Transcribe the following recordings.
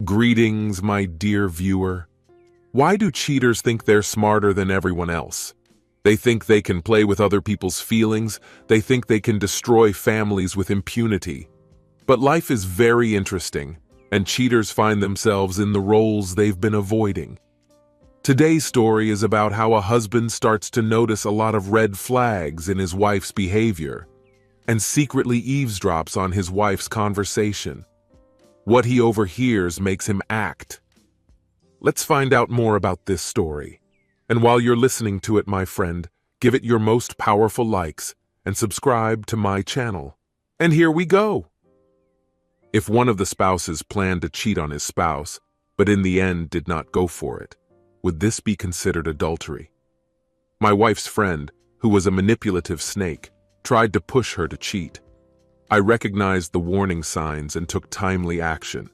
Greetings, my dear viewer. Why do cheaters think they're smarter than everyone else? They think they can play with other people's feelings. They think they can destroy families with impunity. But life is very interesting, and cheaters find themselves in the roles they've been avoiding. Today's story is about how a husband starts to notice a lot of red flags in his wife's behavior and secretly eavesdrops on his wife's conversation. What he overhears makes him act. Let's find out more about this story. And while you're listening to it, my friend, give it your most powerful likes and subscribe to my channel. And here we go. If one of the spouses planned to cheat on his spouse, but in the end did not go for it, would this be considered adultery? My wife's friend, who was a manipulative snake, tried to push her to cheat. I recognized the warning signs and took timely action.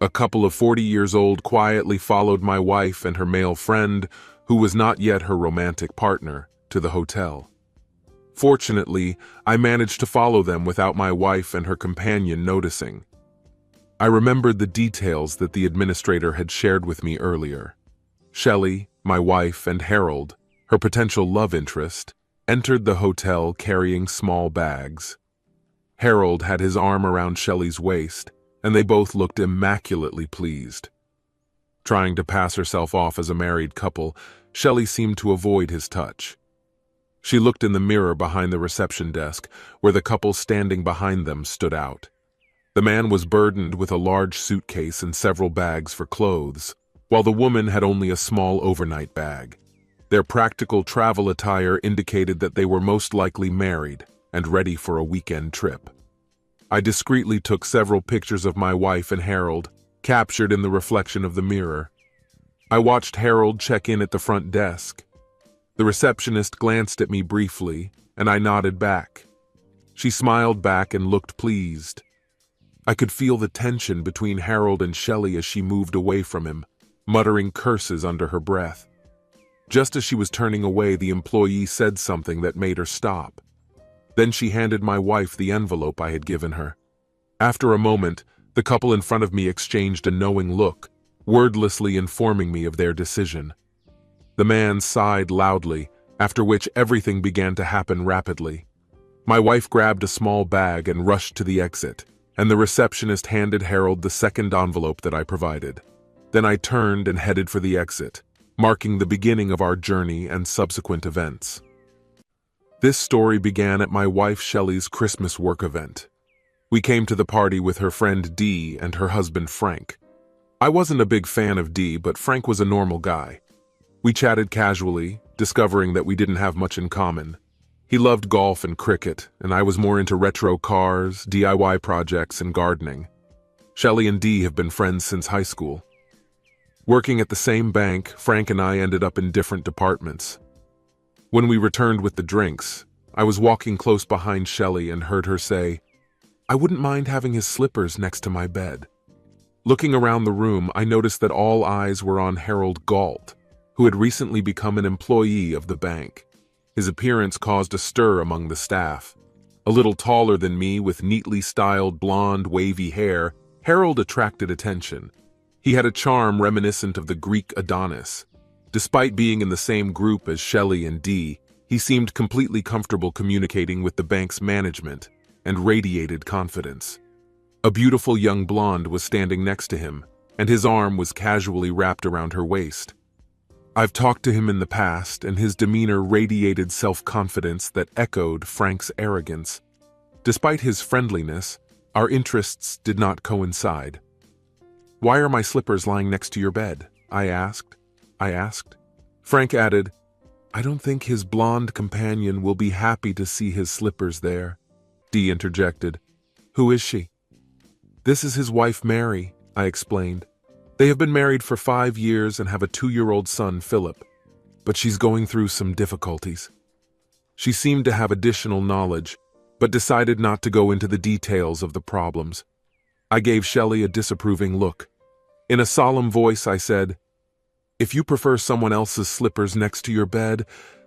A couple of 40 years old quietly followed my wife and her male friend, who was not yet her romantic partner, to the hotel. Fortunately, I managed to follow them without my wife and her companion noticing. I remembered the details that the administrator had shared with me earlier. Shelley, my wife, and Harold, her potential love interest, entered the hotel carrying small bags. Harold had his arm around Shelley's waist, and they both looked immaculately pleased. Trying to pass herself off as a married couple, Shelley seemed to avoid his touch. She looked in the mirror behind the reception desk, where the couple standing behind them stood out. The man was burdened with a large suitcase and several bags for clothes, while the woman had only a small overnight bag. Their practical travel attire indicated that they were most likely married and ready for a weekend trip. I discreetly took several pictures of my wife and Harold, captured in the reflection of the mirror. I watched Harold check in at the front desk. The receptionist glanced at me briefly, and I nodded back. She smiled back and looked pleased. I could feel the tension between Harold and Shelley as she moved away from him, muttering curses under her breath. Just as she was turning away, the employee said something that made her stop. Then she handed my wife the envelope I had given her. After a moment, the couple in front of me exchanged a knowing look, wordlessly informing me of their decision. The man sighed loudly, after which everything began to happen rapidly. My wife grabbed a small bag and rushed to the exit, and the receptionist handed Harold the second envelope that I provided. Then I turned and headed for the exit, marking the beginning of our journey and subsequent events. This story began at my wife Shelley's Christmas work event. We came to the party with her friend Dee and her husband Frank. I wasn't a big fan of Dee, but Frank was a normal guy. We chatted casually, discovering that we didn't have much in common. He loved golf and cricket, and I was more into retro cars, DIY projects, and gardening. Shelley and Dee have been friends since high school. Working at the same bank, Frank and I ended up in different departments. When we returned with the drinks, I was walking close behind Shelley and heard her say, "I wouldn't mind having his slippers next to my bed." Looking around the room, I noticed that all eyes were on Harold Galt, who had recently become an employee of the bank. His appearance caused a stir among the staff. A little taller than me, with neatly styled blonde, wavy hair, Harold attracted attention. He had a charm reminiscent of the Greek Adonis. Despite being in the same group as Shelley and Dee, he seemed completely comfortable communicating with the bank's management and radiated confidence. A beautiful young blonde was standing next to him, and his arm was casually wrapped around her waist. I've talked to him in the past, and his demeanor radiated self-confidence that echoed Frank's arrogance. Despite his friendliness, our interests did not coincide. "Why are my slippers lying next to your bed?" I asked. Frank added, "I don't think his blonde companion will be happy to see his slippers there." Dee interjected, "Who is she?" "This is his wife, Mary," I explained. "They have been married for 5 years and have a 2-year-old son, Philip, but she's going through some difficulties." She seemed to have additional knowledge, but decided not to go into the details of the problems. I gave Shelley a disapproving look. In a solemn voice, I said, "If you prefer someone else's slippers next to your bed,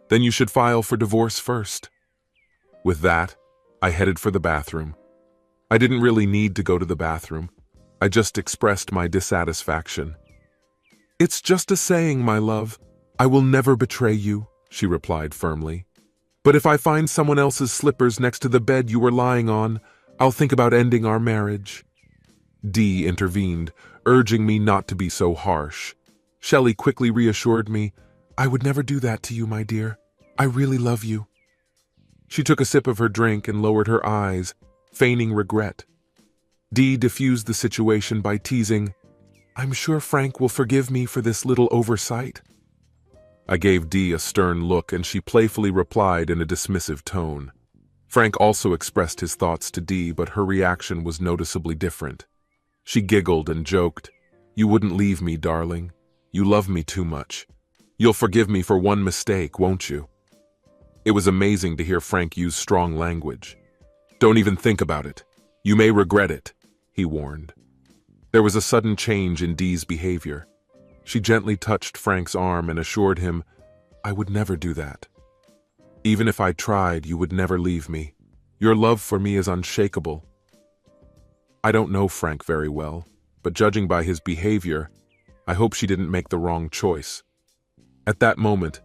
then you should file for divorce first." With that, I headed for the bathroom. I didn't really need to go to the bathroom. I just expressed my dissatisfaction. "It's just a saying, my love. I will never betray you," she replied firmly. "But if I find someone else's slippers next to the bed you were lying on, I'll think about ending our marriage." Dee intervened, urging me not to be so harsh. Shelley quickly reassured me, "I would never do that to you, my dear. I really love you." She took a sip of her drink and lowered her eyes, feigning regret. Dee diffused the situation by teasing, "I'm sure Frank will forgive me for this little oversight." I gave Dee a stern look and she playfully replied in a dismissive tone. Frank also expressed his thoughts to Dee, but her reaction was noticeably different. She giggled and joked, "You wouldn't leave me, darling. You love me too much. You'll forgive me for one mistake, won't you?" It was amazing to hear Frank use strong language. "Don't even think about it. You may regret it," he warned. There was a sudden change in Dee's behavior. She gently touched Frank's arm and assured him, "I would never do that. Even if I tried, you would never leave me. Your love for me is unshakable." I don't know Frank very well, but judging by his behavior, I hope she didn't make the wrong choice. At that moment,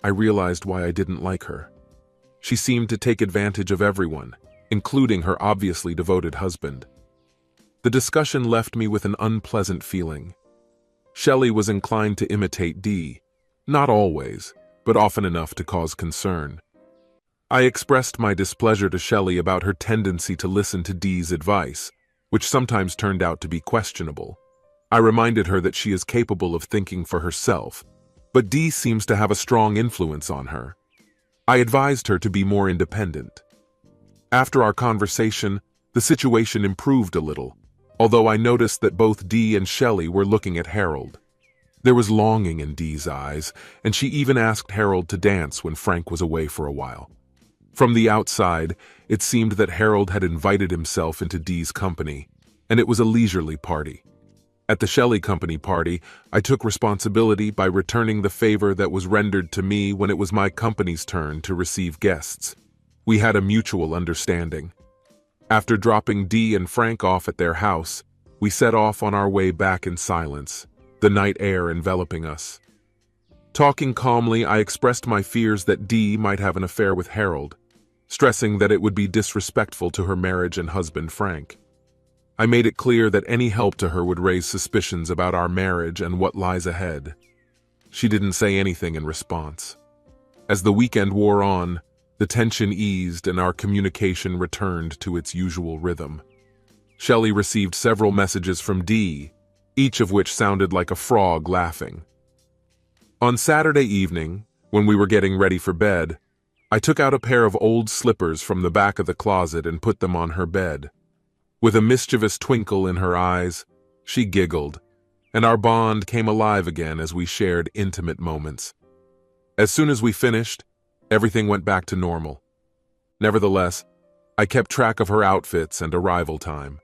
I realized why I didn't like her. She seemed to take advantage of everyone, including her obviously devoted husband. The discussion left me with an unpleasant feeling. Shelley was inclined to imitate Dee, not always, but often enough to cause concern. I expressed my displeasure to Shelley about her tendency to listen to Dee's advice, which sometimes turned out to be questionable. I reminded her that she is capable of thinking for herself, but Dee seems to have a strong influence on her. I advised her to be more independent. After our conversation, the situation improved a little, although I noticed that both Dee and Shelley were looking at Harold. There was longing in Dee's eyes, and she even asked Harold to dance when Frank was away for a while. From the outside, it seemed that Harold had invited himself into Dee's company, and it was a leisurely party. At the Shelley Company party, I took responsibility by returning the favor that was rendered to me when it was my company's turn to receive guests. We had a mutual understanding. After dropping Dee and Frank off at their house, we set off on our way back in silence, the night air enveloping us. Talking calmly, I expressed my fears that Dee might have an affair with Harold, stressing that it would be disrespectful to her marriage and husband Frank. I made it clear that any help to her would raise suspicions about our marriage and what lies ahead. She didn't say anything in response. As the weekend wore on, the tension eased and our communication returned to its usual rhythm. Shelley received several messages from Dee, each of which sounded like a frog laughing. On Saturday evening, when we were getting ready for bed, I took out a pair of old slippers from the back of the closet and put them on her bed. With a mischievous twinkle in her eyes, she giggled, and our bond came alive again as we shared intimate moments. As soon as we finished, everything went back to normal. Nevertheless, I kept track of her outfits and arrival time.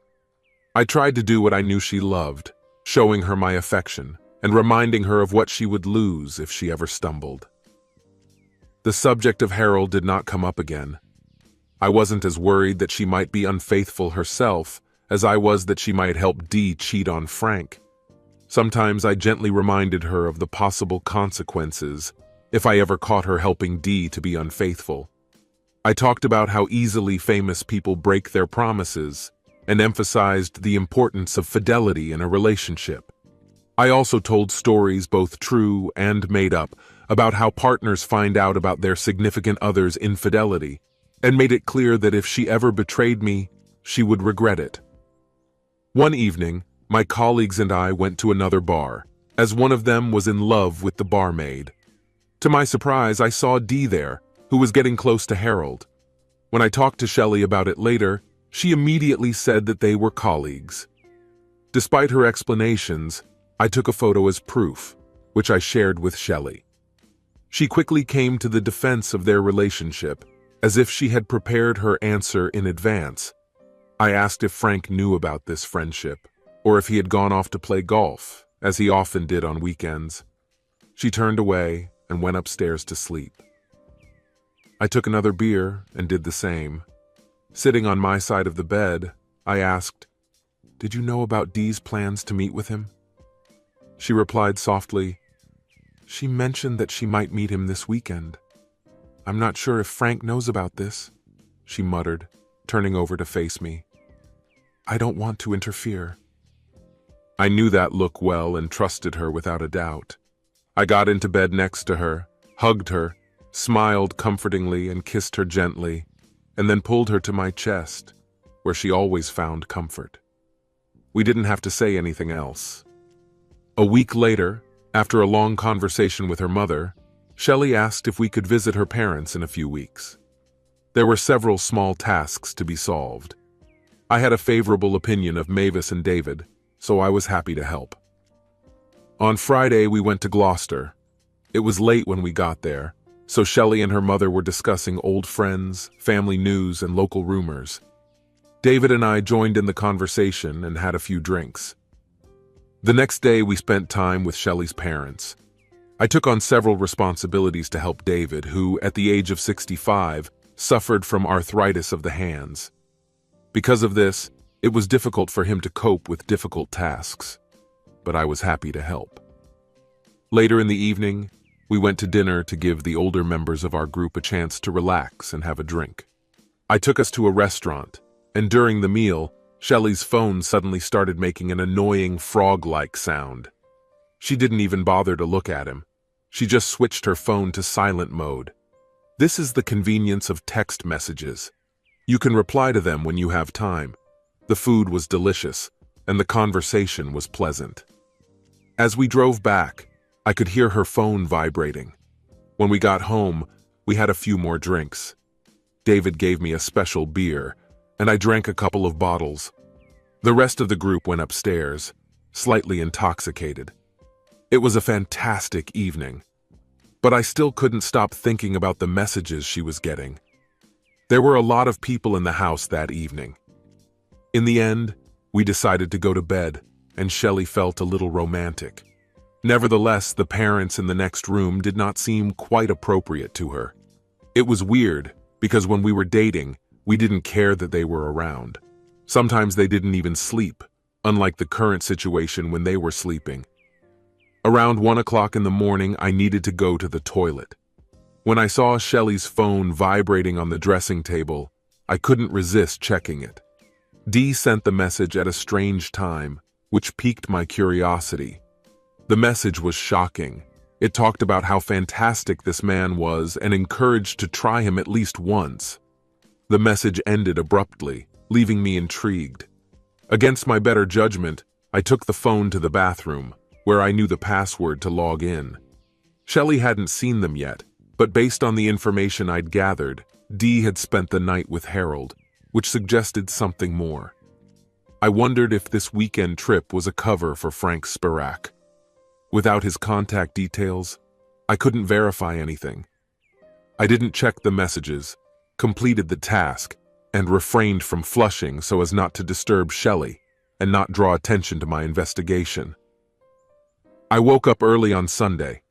I tried to do what I knew she loved, showing her my affection and reminding her of what she would lose if she ever stumbled. The subject of Harold did not come up again. I wasn't as worried that she might be unfaithful herself as I was that she might help Dee cheat on Frank. Sometimes I gently reminded her of the possible consequences if I ever caught her helping Dee to be unfaithful. I talked about how easily famous people break their promises and emphasized the importance of fidelity in a relationship. I also told stories, both true and made up, about how partners find out about their significant other's infidelity, and made it clear that if she ever betrayed me, she would regret it. One evening, my colleagues and I went to another bar, as one of them was in love with the barmaid. To my surprise, I saw Dee there, who was getting close to Harold. When I talked to Shelley about it later, she immediately said that they were colleagues. Despite her explanations, I took a photo as proof, which I shared with Shelley. She quickly came to the defense of their relationship, as if she had prepared her answer in advance. I asked if Frank knew about this friendship, or if he had gone off to play golf, as he often did on weekends. She turned away and went upstairs to sleep. I took another beer and did the same. Sitting on my side of the bed, I asked, "Did you know about Dee's plans to meet with him?" She replied softly, "She mentioned that she might meet him this weekend. I'm not sure if Frank knows about this," she muttered, turning over to face me. "I don't want to interfere." I knew that look well and trusted her without a doubt. I got into bed next to her, hugged her, smiled comfortingly and kissed her gently, and then pulled her to my chest, where she always found comfort. We didn't have to say anything else. A week later, after a long conversation with her mother, Shelley asked if we could visit her parents in a few weeks. There were several small tasks to be solved. I had a favorable opinion of Mavis and David, so I was happy to help. On Friday, we went to Gloucester. It was late when we got there, so Shelley and her mother were discussing old friends, family news, and local rumors. David and I joined in the conversation and had a few drinks. The next day, we spent time with Shelley's parents. I took on several responsibilities to help David, who, at the age of 65, suffered from arthritis of the hands. Because of this, it was difficult for him to cope with difficult tasks, but I was happy to help. Later in the evening, we went to dinner to give the older members of our group a chance to relax and have a drink. I took us to a restaurant, and during the meal, Shelley's phone suddenly started making an annoying frog-like sound. She didn't even bother to look at him. She just switched her phone to silent mode. This is the convenience of text messages. You can reply to them when you have time. The food was delicious, and the conversation was pleasant. As we drove back, I could hear her phone vibrating. When we got home, we had a few more drinks. David gave me a special beer, and I drank a couple of bottles. The rest of the group went upstairs, slightly intoxicated. It was a fantastic evening, but I still couldn't stop thinking about the messages she was getting. There were a lot of people in the house that evening. In the end, we decided to go to bed, and Shelley felt a little romantic. Nevertheless, the parents in the next room did not seem quite appropriate to her. It was weird, because when we were dating, we didn't care that they were around. Sometimes they didn't even sleep, unlike the current situation when they were sleeping. Around 1 o'clock in the morning, I needed to go to the toilet. When I saw Shelley's phone vibrating on the dressing table, I couldn't resist checking it. Dee sent the message at a strange time, which piqued my curiosity. The message was shocking. It talked about how fantastic this man was and encouraged to try him at least once. The message ended abruptly, leaving me intrigued. Against my better judgment, I took the phone to the bathroom, where I knew the password to log in. Shelley hadn't seen them yet, but based on the information I'd gathered, Dee had spent the night with Harold, which suggested something more. I wondered if this weekend trip was a cover for Frank Spirac. Without his contact details, I couldn't verify anything. I didn't check the messages, completed the task, and refrained from flushing so as not to disturb Shelley and not draw attention to my investigation. I woke up early on Sunday.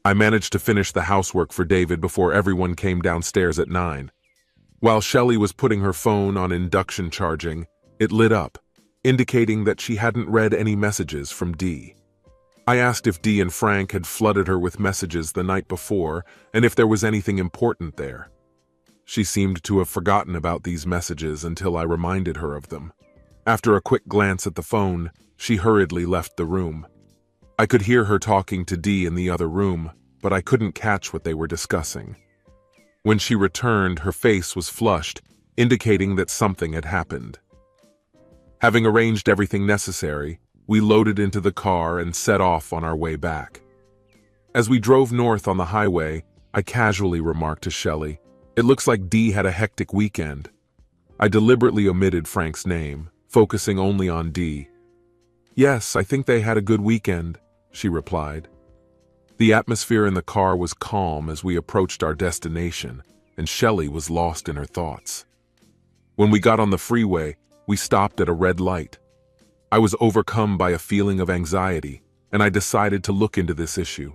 I managed to finish the housework for David before everyone came downstairs at 9. While Shelley was putting her phone on induction charging, it lit up, indicating that she hadn't read any messages from Dee. I asked if Dee and Frank had flooded her with messages the night before and if there was anything important there. She seemed to have forgotten about these messages until I reminded her of them. After a quick glance at the phone, she hurriedly left the room. I could hear her talking to Dee in the other room, but I couldn't catch what they were discussing. When she returned, her face was flushed, indicating that something had happened. Having arranged everything necessary, we loaded into the car and set off on our way back. As we drove north on the highway, I casually remarked to Shelley, "It looks like Dee had a hectic weekend." I deliberately omitted Frank's name, focusing only on Dee. "Yes, I think they had a good weekend," she replied. The atmosphere in the car was calm as we approached our destination, and Shelley was lost in her thoughts. When we got on the freeway, we stopped at a red light. I was overcome by a feeling of anxiety, and I decided to look into this issue.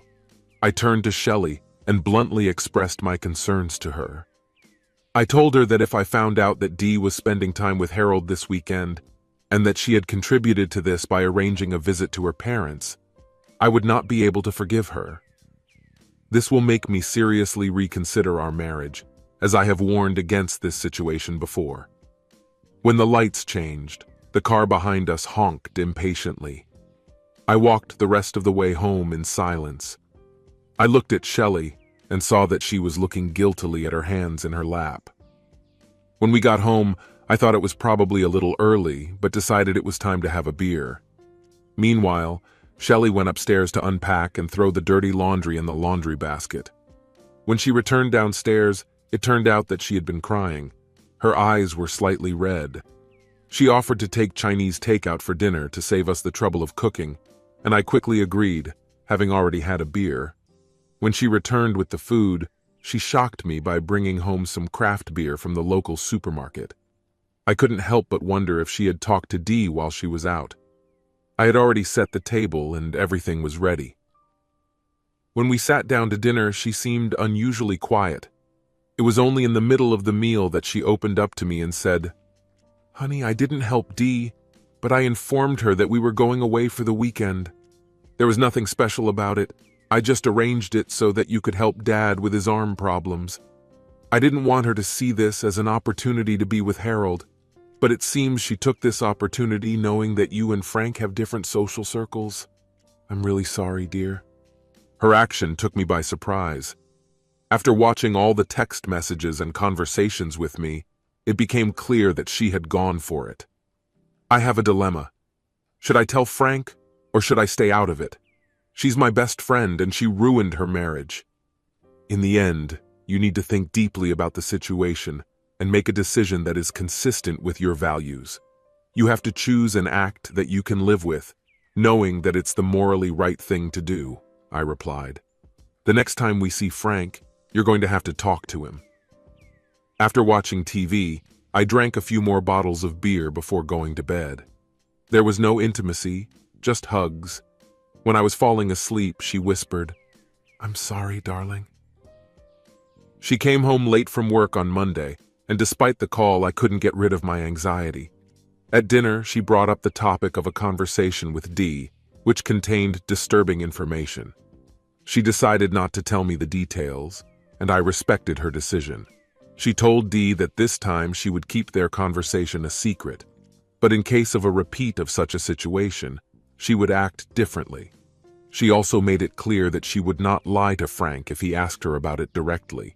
I turned to Shelley and bluntly expressed my concerns to her. I told her that if I found out that Dee was spending time with Harold this weekend, and that she had contributed to this by arranging a visit to her parents, I would not be able to forgive her. This will make me seriously reconsider our marriage, as I have warned against this situation before. When the lights changed, the car behind us honked impatiently. I walked the rest of the way home in silence. I looked at Shelley and saw that she was looking guiltily at her hands in her lap. When we got home, I thought it was probably a little early, but decided it was time to have a beer. Meanwhile, Shelley went upstairs to unpack and throw the dirty laundry in the laundry basket. When she returned downstairs, it turned out that she had been crying. Her eyes were slightly red. She offered to take Chinese takeout for dinner to save us the trouble of cooking, and I quickly agreed, having already had a beer. When she returned with the food, she shocked me by bringing home some craft beer from the local supermarket. I couldn't help but wonder if she had talked to Dee while she was out. I had already set the table and everything was ready. When we sat down to dinner, she seemed unusually quiet. It was only in the middle of the meal that she opened up to me and said, "Honey, I didn't help Dee, but I informed her that we were going away for the weekend. There was nothing special about it. I just arranged it so that you could help Dad with his arm problems. I didn't want her to see this as an opportunity to be with Harold, but it seems she took this opportunity knowing that you and Frank have different social circles. I'm really sorry, dear." Her action took me by surprise. After watching all the text messages and conversations with me, it became clear that she had gone for it. I have a dilemma. Should I tell Frank, or should I stay out of it? She's my best friend and she ruined her marriage. In the end, you need to think deeply about the situation and make a decision that is consistent with your values. You have to choose an act that you can live with, knowing that it's the morally right thing to do, I replied. The next time we see Frank, you're going to have to talk to him. After watching TV, I drank a few more bottles of beer before going to bed. There was no intimacy, just hugs. When I was falling asleep, she whispered, "I'm sorry, darling." She came home late from work on Monday, and despite the call, I couldn't get rid of my anxiety. At dinner, she brought up the topic of a conversation with Dee, which contained disturbing information. She decided not to tell me the details, and I respected her decision. She told Dee that this time she would keep their conversation a secret, but in case of a repeat of such a situation, she would act differently. She also made it clear that she would not lie to Frank if he asked her about it directly.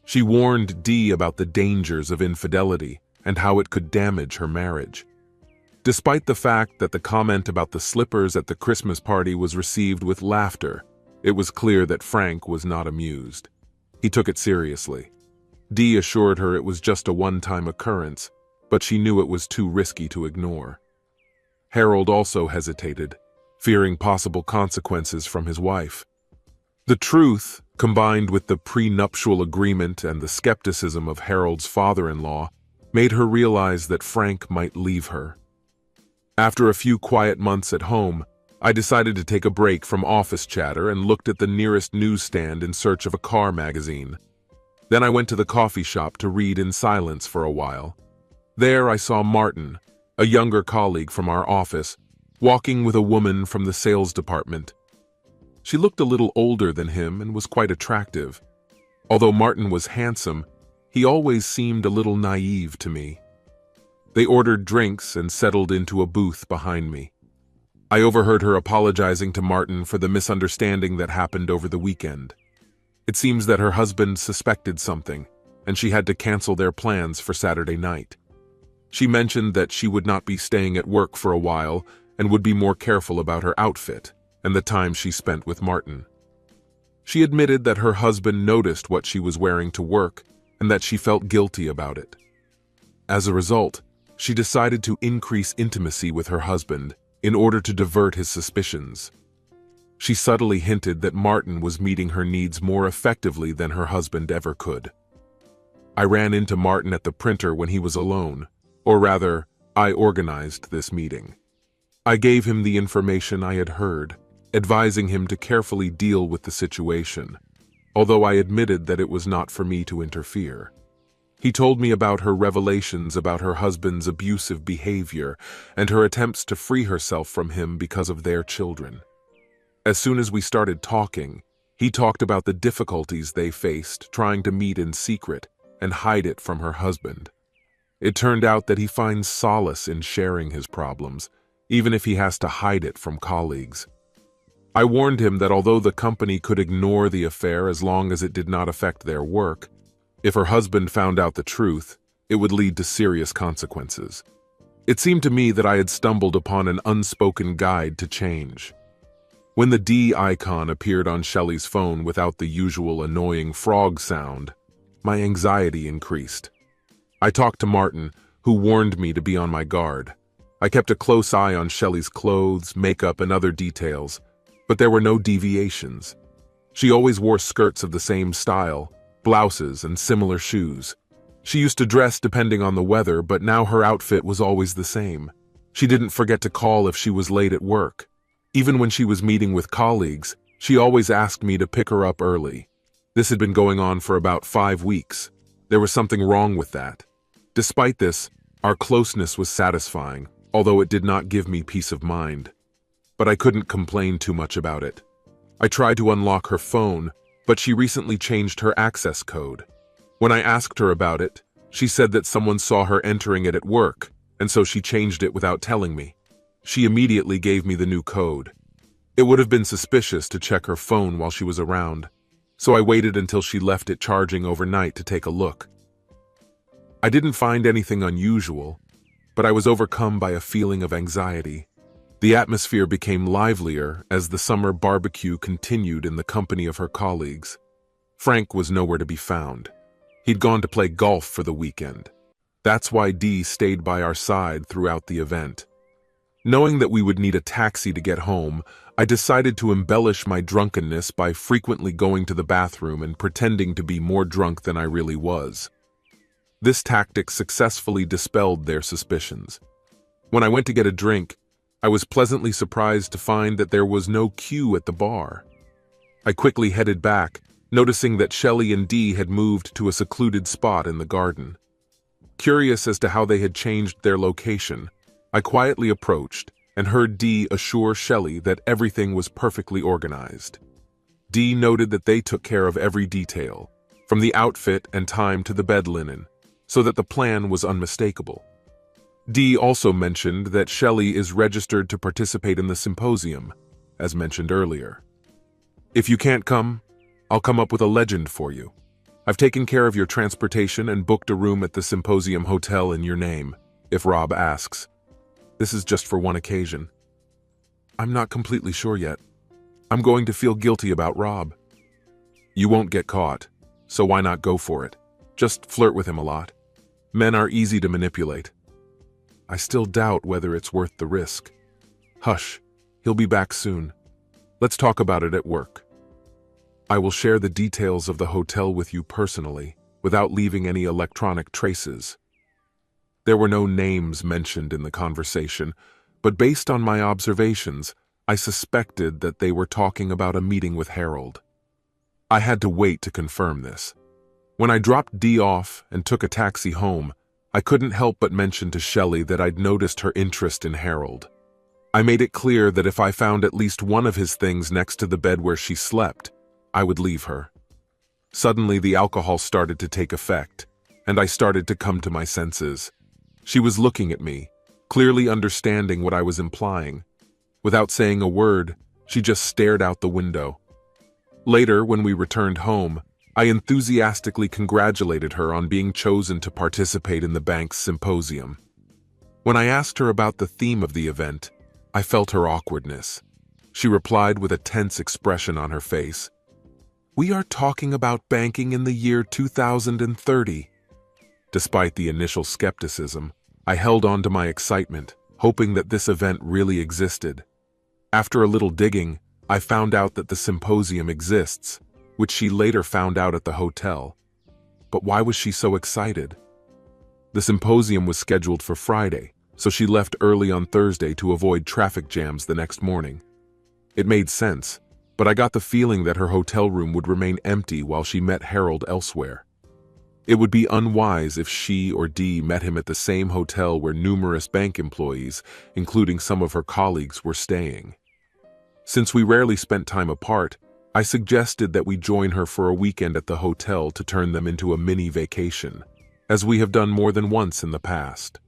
She warned Dee about the dangers of infidelity and how it could damage her marriage. Despite the fact that the comment about the slippers at the Christmas party was received with laughter, it was clear that Frank was not amused. He took it seriously. Dee assured her it was just a one-time occurrence, but she knew it was too risky to ignore. Harold also hesitated, fearing possible consequences from his wife. The truth, combined with the prenuptial agreement and the skepticism of Harold's father-in-law, made her realize that Frank might leave her. After a few quiet months at home, I decided to take a break from office chatter and looked at the nearest newsstand in search of a car magazine. Then I went to the coffee shop to read in silence for a while. There I saw Martin, a younger colleague from our office, walking with a woman from the sales department. She looked a little older than him and was quite attractive. Although Martin was handsome, he always seemed a little naive to me. They ordered drinks and settled into a booth behind me. I overheard her apologizing to Martin for the misunderstanding that happened over the weekend. It seems that her husband suspected something, and she had to cancel their plans for Saturday night. She mentioned that she would not be staying at work for a while and would be more careful about her outfit and the time she spent with Martin. She admitted that her husband noticed what she was wearing to work and that she felt guilty about it. As a result, she decided to increase intimacy with her husband in order to divert his suspicions. She subtly hinted that Martin was meeting her needs more effectively than her husband ever could. I ran into Martin at the printer when he was alone, or rather, I organized this meeting. I gave him the information I had heard, advising him to carefully deal with the situation, although I admitted that it was not for me to interfere. He told me about her revelations about her husband's abusive behavior and her attempts to free herself from him because of their children. As soon as we started talking, he talked about the difficulties they faced trying to meet in secret and hide it from her husband. It turned out that he finds solace in sharing his problems, even if he has to hide it from colleagues. I warned him that although the company could ignore the affair as long as it did not affect their work, if her husband found out the truth, it would lead to serious consequences. It seemed to me that I had stumbled upon an unspoken guide to change. When the D icon appeared on Shelley's phone without the usual annoying frog sound, my anxiety increased. I talked to Martin, who warned me to be on my guard. I kept a close eye on Shelley's clothes, makeup, and other details, but there were no deviations. She always wore skirts of the same style, blouses, and similar shoes. She used to dress depending on the weather, but now her outfit was always the same. She didn't forget to call if she was late at work. Even when she was meeting with colleagues, she always asked me to pick her up early. This had been going on for about 5 weeks. There was something wrong with that. Despite this, our closeness was satisfying, although it did not give me peace of mind. But I couldn't complain too much about it. I tried to unlock her phone, but she recently changed her access code. When I asked her about it, she said that someone saw her entering it at work, and so she changed it without telling me. She immediately gave me the new code. It would have been suspicious to check her phone while she was around, so I waited until she left it charging overnight to take a look. I didn't find anything unusual, but I was overcome by a feeling of anxiety. The atmosphere became livelier as the summer barbecue continued in the company of her colleagues. Frank was nowhere to be found. He'd gone to play golf for the weekend. That's why Dee stayed by our side throughout the event. Knowing that we would need a taxi to get home, I decided to embellish my drunkenness by frequently going to the bathroom and pretending to be more drunk than I really was. This tactic successfully dispelled their suspicions. When I went to get a drink, I was pleasantly surprised to find that there was no queue at the bar. I quickly headed back, noticing that Shelley and Dee had moved to a secluded spot in the garden. Curious as to how they had changed their location, I quietly approached and heard Dee assure Shelley that everything was perfectly organized. Dee noted that they took care of every detail, from the outfit and time to the bed linen, so that the plan was unmistakable. Dee also mentioned that Shelley is registered to participate in the symposium, as mentioned earlier. If you can't come, I'll come up with a legend for you. I've taken care of your transportation and booked a room at the symposium hotel in your name, if Rob asks. This is just for one occasion. I'm not completely sure yet. I'm going to feel guilty about Rob. You won't get caught, so why not go for it? Just flirt with him a lot. Men are easy to manipulate. I still doubt whether it's worth the risk. Hush, he'll be back soon. Let's talk about it at work. I will share the details of the hotel with you personally, without leaving any electronic traces. There were no names mentioned in the conversation, but based on my observations, I suspected that they were talking about a meeting with Harold. I had to wait to confirm this. When I dropped Dee off and took a taxi home, I couldn't help but mention to Shelley that I'd noticed her interest in Harold. I made it clear that if I found at least one of his things next to the bed where she slept, I would leave her. Suddenly, the alcohol started to take effect, and I started to come to my senses. She was looking at me, clearly understanding what I was implying. Without saying a word, she just stared out the window. Later, when we returned home, I enthusiastically congratulated her on being chosen to participate in the bank's symposium. When I asked her about the theme of the event, I felt her awkwardness. She replied with a tense expression on her face. "We are talking about banking in the year 2030. Despite the initial skepticism, I held on to my excitement, hoping that this event really existed. After a little digging, I found out that the symposium exists, which she later found out at the hotel. But why was she so excited? The symposium was scheduled for Friday, so she left early on Thursday to avoid traffic jams the next morning. It made sense, but I got the feeling that her hotel room would remain empty while she met Harold elsewhere. It would be unwise if she or Dee met him at the same hotel where numerous bank employees, including some of her colleagues, were staying. Since we rarely spent time apart, I suggested that we join her for a weekend at the hotel to turn them into a mini vacation, as we have done more than once in the past.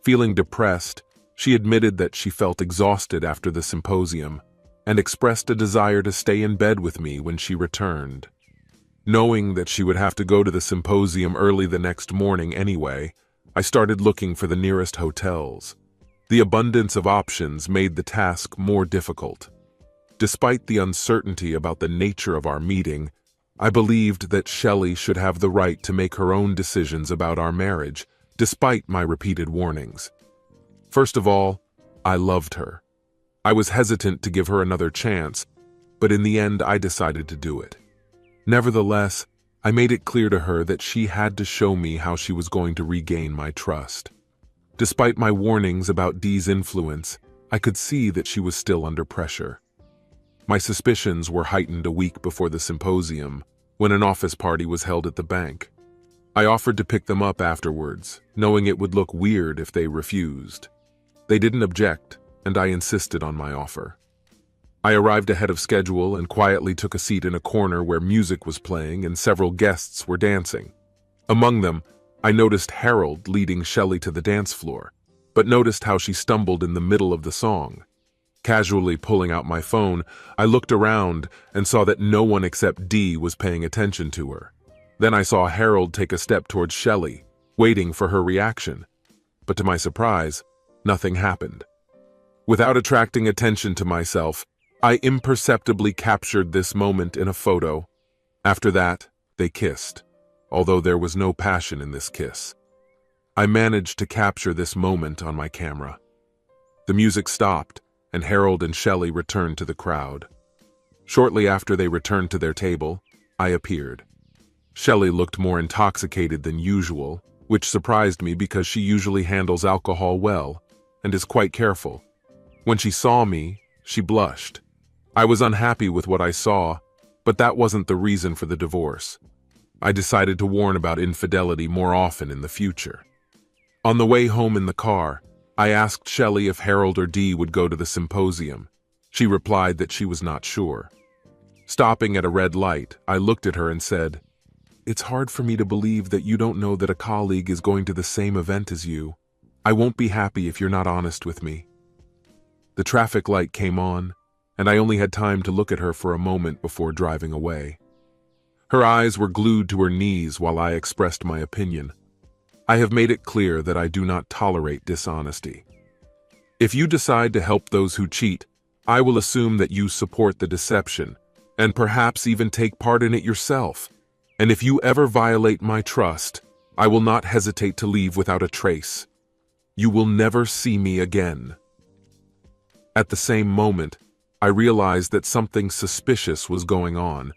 Feeling depressed, she admitted that she felt exhausted after the symposium and expressed a desire to stay in bed with me when she returned. Knowing that she would have to go to the symposium early the next morning anyway, I started looking for the nearest hotels. The abundance of options made the task more difficult. Despite the uncertainty about the nature of our meeting, I believed that Shelley should have the right to make her own decisions about our marriage, despite my repeated warnings. First of all, I loved her. I was hesitant to give her another chance, but in the end I decided to do it. Nevertheless, I made it clear to her that she had to show me how she was going to regain my trust. Despite my warnings about Dee's influence, I could see that she was still under pressure. My suspicions were heightened a week before the symposium, when an office party was held at the bank. I offered to pick them up afterwards, knowing it would look weird if they refused. They didn't object, and I insisted on my offer. I arrived ahead of schedule and quietly took a seat in a corner where music was playing and several guests were dancing. Among them, I noticed Harold leading Shelley to the dance floor, but noticed how she stumbled in the middle of the song. Casually pulling out my phone, I looked around and saw that no one except Dee was paying attention to her. Then I saw Harold take a step towards Shelley, waiting for her reaction. But to my surprise, nothing happened. Without attracting attention to myself, I imperceptibly captured this moment in a photo. After that, they kissed, although there was no passion in this kiss. I managed to capture this moment on my camera. The music stopped, and Harold and Shelley returned to the crowd. Shortly after they returned to their table, I appeared. Shelley looked more intoxicated than usual, which surprised me because she usually handles alcohol well and is quite careful. When she saw me, she blushed. I was unhappy with what I saw, but that wasn't the reason for the divorce. I decided to warn about infidelity more often in the future. On the way home in the car, I asked Shelley if Harold or Dee would go to the symposium. She replied that she was not sure. Stopping at a red light, I looked at her and said, "It's hard for me to believe that you don't know that a colleague is going to the same event as you. I won't be happy if you're not honest with me." The traffic light came on, and I only had time to look at her for a moment before driving away. Her eyes were glued to her knees while I expressed my opinion. I have made it clear that I do not tolerate dishonesty. If you decide to help those who cheat, I will assume that you support the deception, and perhaps even take part in it yourself. And if you ever violate my trust, I will not hesitate to leave without a trace. You will never see me again. At the same moment, I realized that something suspicious was going on.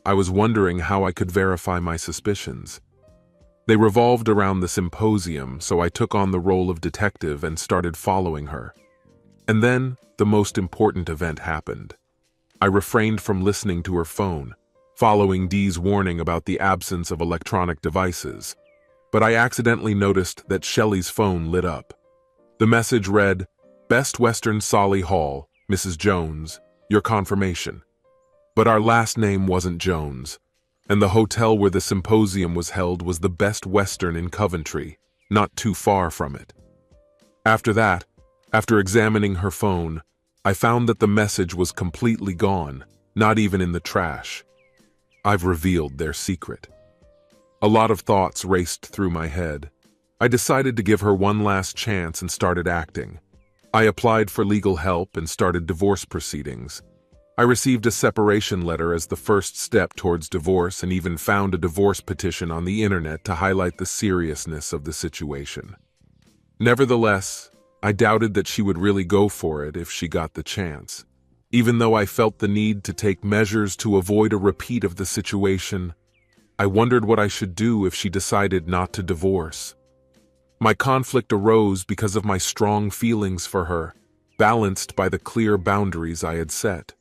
I was wondering how I could verify my suspicions. They revolved around the symposium, so I took on the role of detective and started following her. And then, the most important event happened. I refrained from listening to her phone, following Dee's warning about the absence of electronic devices. But I accidentally noticed that Shelley's phone lit up. The message read, "Best Western Solly Hall, Mrs. Jones, your confirmation." But our last name wasn't Jones, and the hotel where the symposium was held was the Best Western in Coventry, not too far from it. After that, after examining her phone, I found that the message was completely gone, not even in the trash. I've revealed their secret. A lot of thoughts raced through my head. I decided to give her one last chance and started acting. I applied for legal help and started divorce proceedings. I received a separation letter as the first step towards divorce and even found a divorce petition on the internet to highlight the seriousness of the situation. Nevertheless, I doubted that she would really go for it if she got the chance. Even though I felt the need to take measures to avoid a repeat of the situation, I wondered what I should do if she decided not to divorce. My conflict arose because of my strong feelings for her, balanced by the clear boundaries I had set.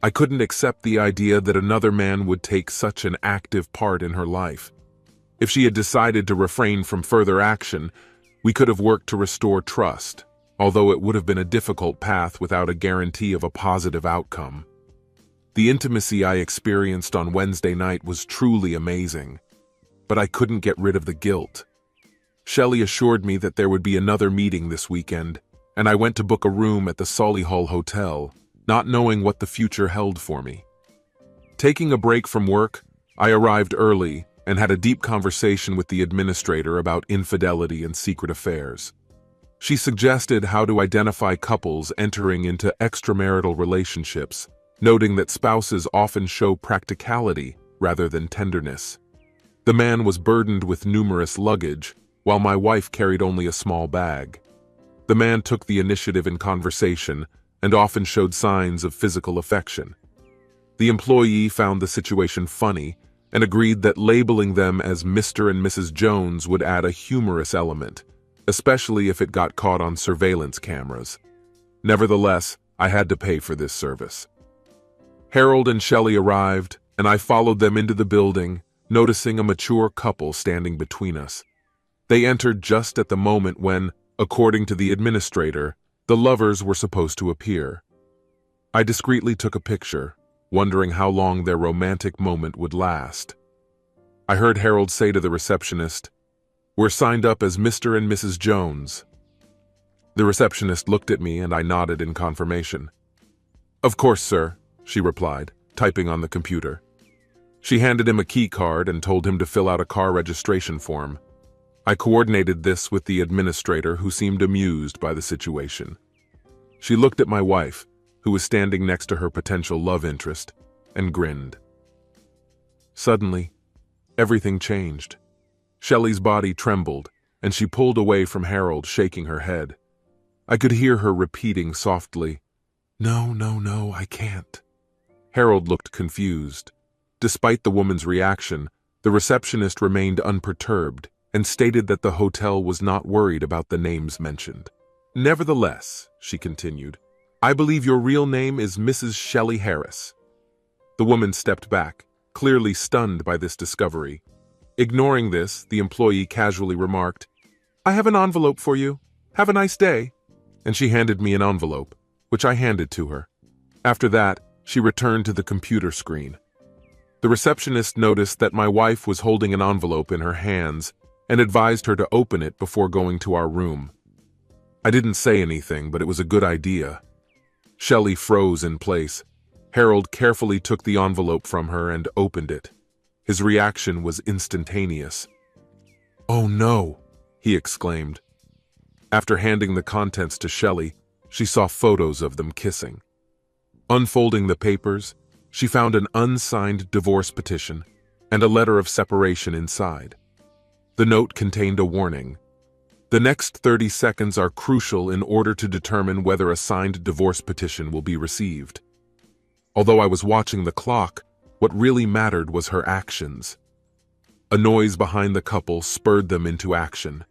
I couldn't accept the idea that another man would take such an active part in her life. If she had decided to refrain from further action, we could have worked to restore trust, although it would have been a difficult path without a guarantee of a positive outcome. The intimacy I experienced on Wednesday night was truly amazing, but I couldn't get rid of the guilt. Shelley assured me that there would be another meeting this weekend, and I went to book a room at the Solihull Hotel, not knowing what the future held for me. Taking a break from work, I arrived early and had a deep conversation with the administrator about infidelity and secret affairs. She suggested how to identify couples entering into extramarital relationships, noting that spouses often show practicality rather than tenderness. The man was burdened with numerous luggage, while my wife carried only a small bag. The man took the initiative in conversation and often showed signs of physical affection. The employee found the situation funny and agreed that labeling them as Mr. and Mrs. Jones would add a humorous element, especially if it got caught on surveillance cameras. Nevertheless, I had to pay for this service. Harold and Shelley arrived, and I followed them into the building, noticing a mature couple standing between us. They entered just at the moment when, according to the administrator, the lovers were supposed to appear. I discreetly took a picture, wondering how long their romantic moment would last. I heard Harold say to the receptionist, "We're signed up as Mr. and Mrs. Jones." The receptionist looked at me and I nodded in confirmation. "Of course, sir," she replied, typing on the computer. She handed him a key card and told him to fill out a car registration form. I coordinated this with the administrator, who seemed amused by the situation. She looked at my wife, who was standing next to her potential love interest, and grinned. Suddenly, everything changed. Shelley's body trembled, and she pulled away from Harold, shaking her head. I could hear her repeating softly, "No, no, no, I can't." Harold looked confused. Despite the woman's reaction, the receptionist remained unperturbed and stated that the hotel was not worried about the names mentioned. "Nevertheless," she continued, "I believe your real name is Mrs. Shelley Harris." The woman stepped back, clearly stunned by this discovery. Ignoring this, the employee casually remarked, "I have an envelope for you. Have a nice day." And she handed me an envelope, which I handed to her. After that, she returned to the computer screen. The receptionist noticed that my wife was holding an envelope in her hands and advised her to open it before going to our room. I didn't say anything, but it was a good idea. Shelley froze in place. Harold carefully took the envelope from her and opened it. His reaction was instantaneous. "Oh no," he exclaimed. After handing the contents to Shelley, she saw photos of them kissing. Unfolding the papers, she found an unsigned divorce petition and a letter of separation inside. The note contained a warning. The next 30 seconds are crucial in order to determine whether a signed divorce petition will be received. Although I was watching the clock, what really mattered was her actions. A noise behind the couple spurred them into action.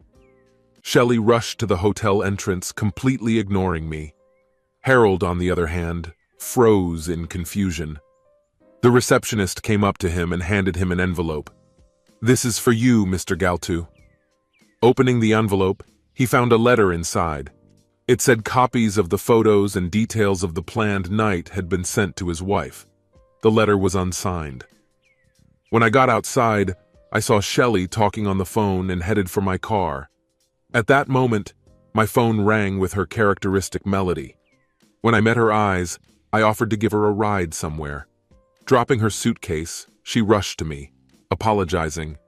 Shelley rushed to the hotel entrance, completely ignoring me. Harold, on the other hand, froze in confusion. The receptionist came up to him and handed him an envelope. "This is for you, Mr. Galtu." Opening the envelope, he found a letter inside. It said copies of the photos and details of the planned night had been sent to his wife. The letter was unsigned. When I got outside, I saw Shelley talking on the phone and headed for my car. At that moment, my phone rang with her characteristic melody. When I met her eyes, I offered to give her a ride somewhere. Dropping her suitcase, she rushed to me, apologizing.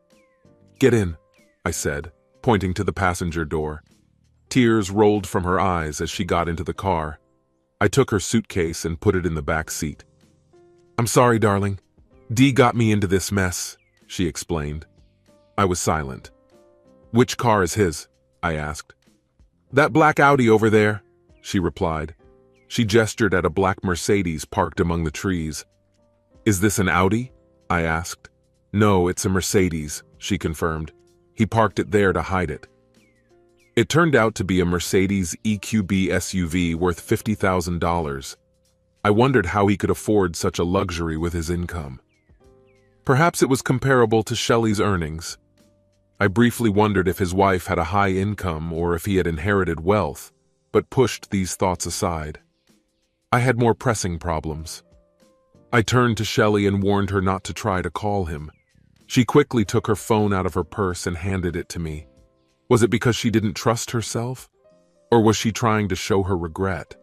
"Get in," I said, pointing to the passenger door. Tears rolled from her eyes as she got into the car. I took her suitcase and put it in the back seat. "I'm sorry, darling. Dee got me into this mess," she explained. I was silent. "Which car is his?" I asked. "That black Audi over there," she replied. She gestured at a black Mercedes parked among the trees. "Is this an Audi?" I asked. "No, it's a Mercedes," she confirmed. "He parked it there to hide it." It turned out to be a Mercedes EQB SUV worth $50,000. I wondered how he could afford such a luxury with his income. Perhaps it was comparable to Shelley's earnings. I briefly wondered if his wife had a high income or if he had inherited wealth, but pushed these thoughts aside. I had more pressing problems. I turned to Shelley and warned her not to try to call him. She quickly took her phone out of her purse and handed it to me. Was it because she didn't trust herself? Or was she trying to show her regret?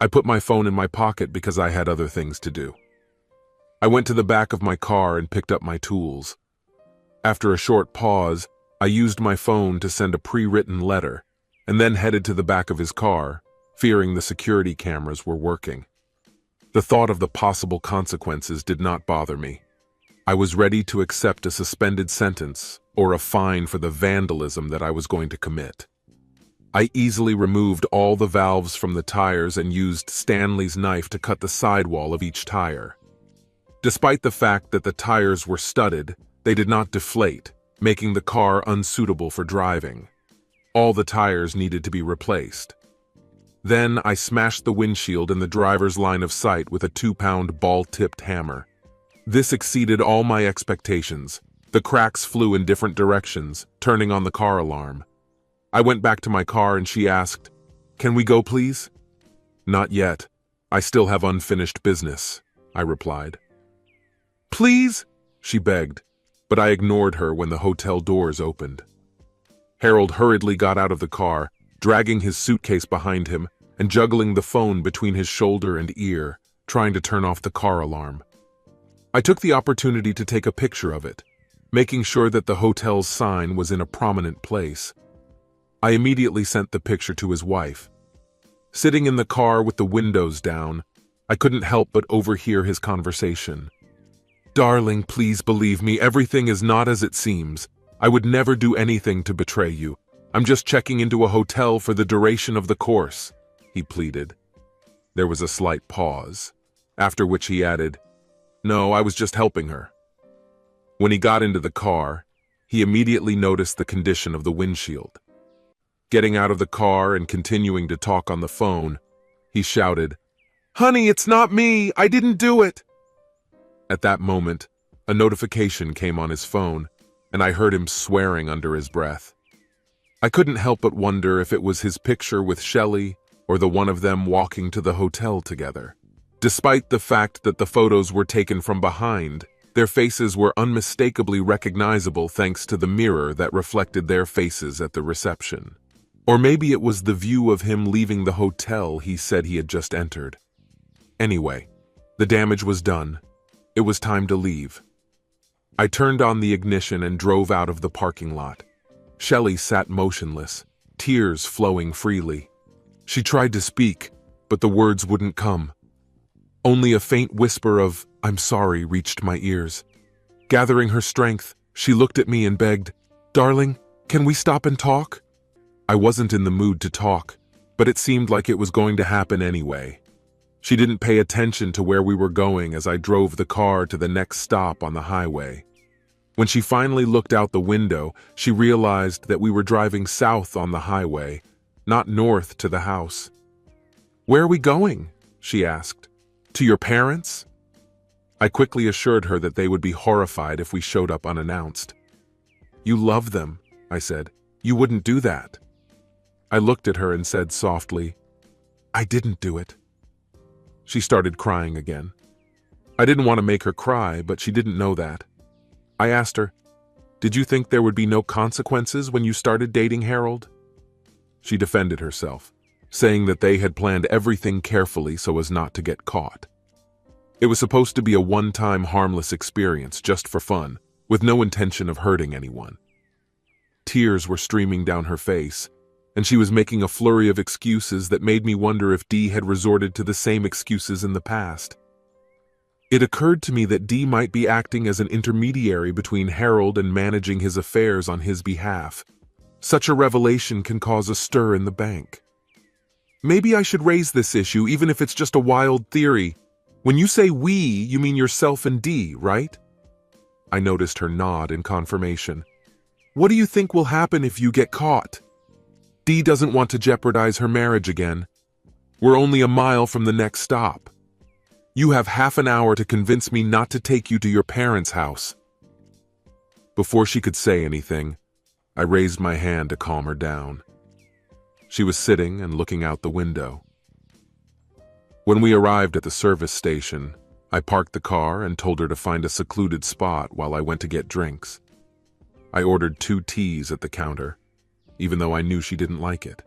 I put my phone in my pocket because I had other things to do. I went to the back of my car and picked up my tools. After a short pause, I used my phone to send a pre-written letter, and then headed to the back of his car, fearing the security cameras were working. The thought of the possible consequences did not bother me. I was ready to accept a suspended sentence or a fine for the vandalism that I was going to commit. I easily removed all the valves from the tires and used Stanley's knife to cut the sidewall of each tire. Despite the fact that the tires were studded, they did not deflate, making the car unsuitable for driving. All the tires needed to be replaced. Then I smashed the windshield in the driver's line of sight with a 2-pound ball-tipped hammer. This exceeded all my expectations. The cracks flew in different directions, turning on the car alarm. I went back to my car and she asked, "Can we go, please?" "Not yet. I still have unfinished business," I replied. "Please?" she begged, but I ignored her when the hotel doors opened. Harold hurriedly got out of the car, dragging his suitcase behind him and juggling the phone between his shoulder and ear, trying to turn off the car alarm. I took the opportunity to take a picture of it, making sure that the hotel's sign was in a prominent place. I immediately sent the picture to his wife. Sitting in the car with the windows down, I couldn't help but overhear his conversation. "Darling, please believe me, everything is not as it seems. I would never do anything to betray you. I'm just checking into a hotel for the duration of the course," he pleaded. There was a slight pause, after which he added, "No, I was just helping her." When he got into the car, he immediately noticed the condition of the windshield. Getting out of the car and continuing to talk on the phone, he shouted, "Honey, it's not me! I didn't do it!" At that moment, a notification came on his phone, and I heard him swearing under his breath. I couldn't help but wonder if it was his picture with Shelley or the one of them walking to the hotel together. Despite the fact that the photos were taken from behind, their faces were unmistakably recognizable thanks to the mirror that reflected their faces at the reception. Or maybe it was the view of him leaving the hotel he said he had just entered. Anyway, the damage was done. It was time to leave. I turned on the ignition and drove out of the parking lot. Shelley sat motionless, tears flowing freely. She tried to speak, but the words wouldn't come. Only a faint whisper of, "I'm sorry," reached my ears. Gathering her strength, she looked at me and begged, "Darling, can we stop and talk?" I wasn't in the mood to talk, but it seemed like it was going to happen anyway. She didn't pay attention to where we were going as I drove the car to the next stop on the highway. When she finally looked out the window, she realized that we were driving south on the highway, not north to the house. "Where are we going?" she asked. "To your parents?" I quickly assured her that they would be horrified if we showed up unannounced. "You love them," I said. "You wouldn't do that." I looked at her and said softly, "I didn't do it." She started crying again. I didn't want to make her cry, but she didn't know that. I asked her, "Did you think there would be no consequences when you started dating Harold?" She defended herself, saying that they had planned everything carefully so as not to get caught. It was supposed to be a one-time harmless experience, just for fun, with no intention of hurting anyone. Tears were streaming down her face, and she was making a flurry of excuses that made me wonder if Dee had resorted to the same excuses in the past. It occurred to me that Dee might be acting as an intermediary between Harold and managing his affairs on his behalf. Such a revelation can cause a stir in the bank. "Maybe I should raise this issue, even if it's just a wild theory. When you say we, you mean yourself and Dee, right?" I noticed her nod in confirmation. "What do you think will happen if you get caught?" "Dee doesn't want to jeopardize her marriage again. We're only a mile from the next stop. You have half an hour to convince me not to take you to your parents' house." Before she could say anything, I raised my hand to calm her down. She was sitting and looking out the window. When we arrived at the service station, I parked the car and told her to find a secluded spot while I went to get drinks. I ordered 2 teas at the counter, even though I knew she didn't like it.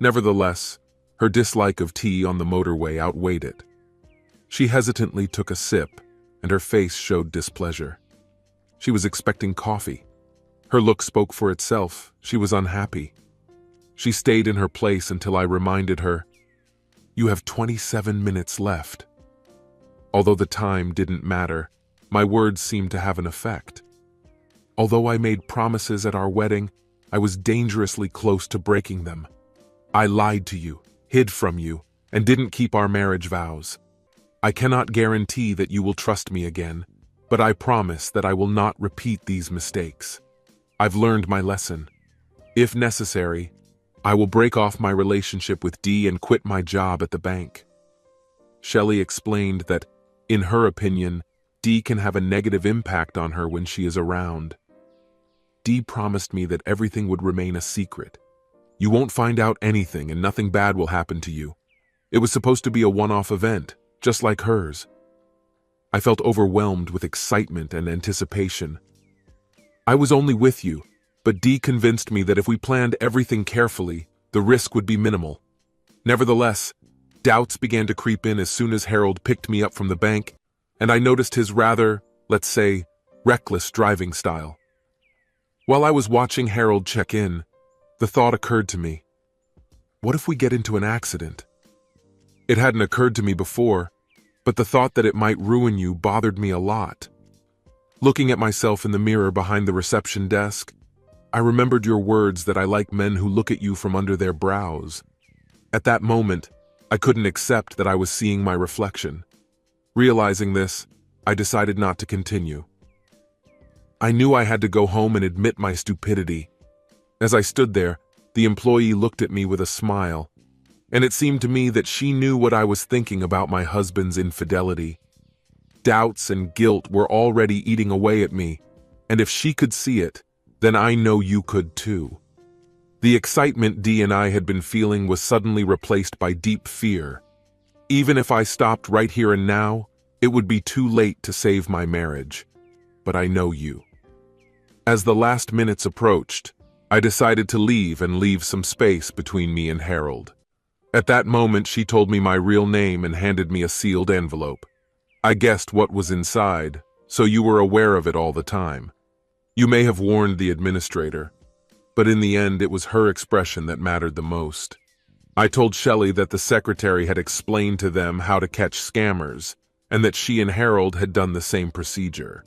Nevertheless, her dislike of tea on the motorway outweighed it. She hesitantly took a sip, and her face showed displeasure. She was expecting coffee. Her look spoke for itself. She was unhappy. She stayed in her place until I reminded her, "You have 27 minutes left." Although the time didn't matter, my words seemed to have an effect. Although I made promises at our wedding, I was dangerously close to breaking them. I lied to you, hid from you, and didn't keep our marriage vows. I cannot guarantee that you will trust me again, but I promise that I will not repeat these mistakes. I've learned my lesson. If necessary, I will break off my relationship with Dee and quit my job at the bank. Shelley explained that, in her opinion, Dee can have a negative impact on her when she is around. Dee promised me that everything would remain a secret. You won't find out anything and nothing bad will happen to you. It was supposed to be a one-off event, just like hers. I felt overwhelmed with excitement and anticipation. I was only with you, but Dee convinced me that if we planned everything carefully, the risk would be minimal. Nevertheless, doubts began to creep in as soon as Harold picked me up from the bank, and I noticed his rather, let's say, reckless driving style. While I was watching Harold check in, the thought occurred to me, what if we get into an accident? It hadn't occurred to me before, but the thought that it might ruin you bothered me a lot. Looking at myself in the mirror behind the reception desk, I remembered your words that I like men who look at you from under their brows. At that moment, I couldn't accept that I was seeing my reflection. Realizing this, I decided not to continue. I knew I had to go home and admit my stupidity. As I stood there, the employee looked at me with a smile, and it seemed to me that she knew what I was thinking about my husband's infidelity. Doubts and guilt were already eating away at me, and if she could see it, then I know you could too. The excitement Dee and I had been feeling was suddenly replaced by deep fear. Even if I stopped right here and now, it would be too late to save my marriage. But I know you. As the last minutes approached, I decided to leave and leave some space between me and Harold. At that moment, she told me my real name and handed me a sealed envelope. I guessed what was inside, so you were aware of it all the time. You may have warned the administrator, but in the end, it was her expression that mattered the most. I told Shelley that the secretary had explained to them how to catch scammers, and that she and Harold had done the same procedure.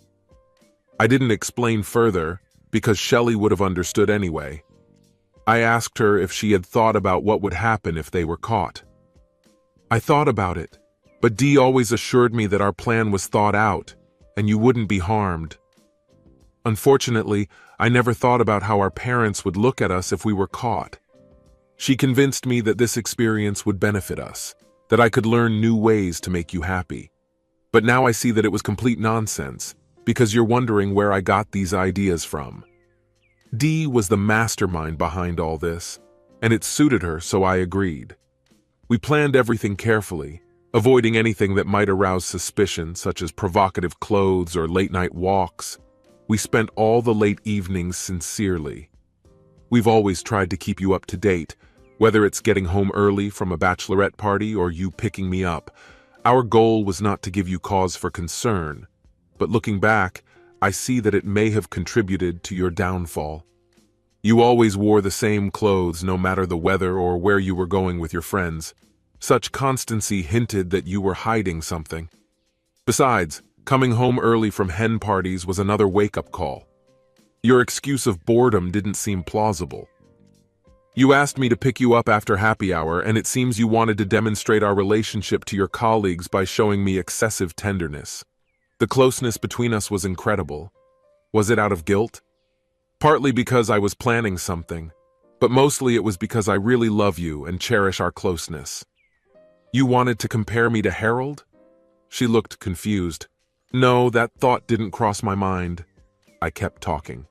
I didn't explain further, because Shelley would have understood anyway. I asked her if she had thought about what would happen if they were caught. I thought about it, but Dee always assured me that our plan was thought out, and you wouldn't be harmed. Unfortunately, I never thought about how our parents would look at us if we were caught. She convinced me that this experience would benefit us, that I could learn new ways to make you happy. But now I see that it was complete nonsense, because you're wondering where I got these ideas from. Dee was the mastermind behind all this, and it suited her, so I agreed. We planned everything carefully, avoiding anything that might arouse suspicion, such as provocative clothes or late-night walks. We spent all the late evenings sincerely. We've always tried to keep you up to date, whether it's getting home early from a bachelorette party or you picking me up. Our goal was not to give you cause for concern, but looking back, I see that it may have contributed to your downfall. You always wore the same clothes no matter the weather or where you were going with your friends. Such constancy hinted that you were hiding something. Besides, coming home early from hen parties was another wake-up call. Your excuse of boredom didn't seem plausible. You asked me to pick you up after happy hour, and it seems you wanted to demonstrate our relationship to your colleagues by showing me excessive tenderness. The closeness between us was incredible. Was it out of guilt? Partly because I was planning something, but mostly it was because I really love you and cherish our closeness. You wanted to compare me to Harold? She looked confused. No, that thought didn't cross my mind. I kept talking.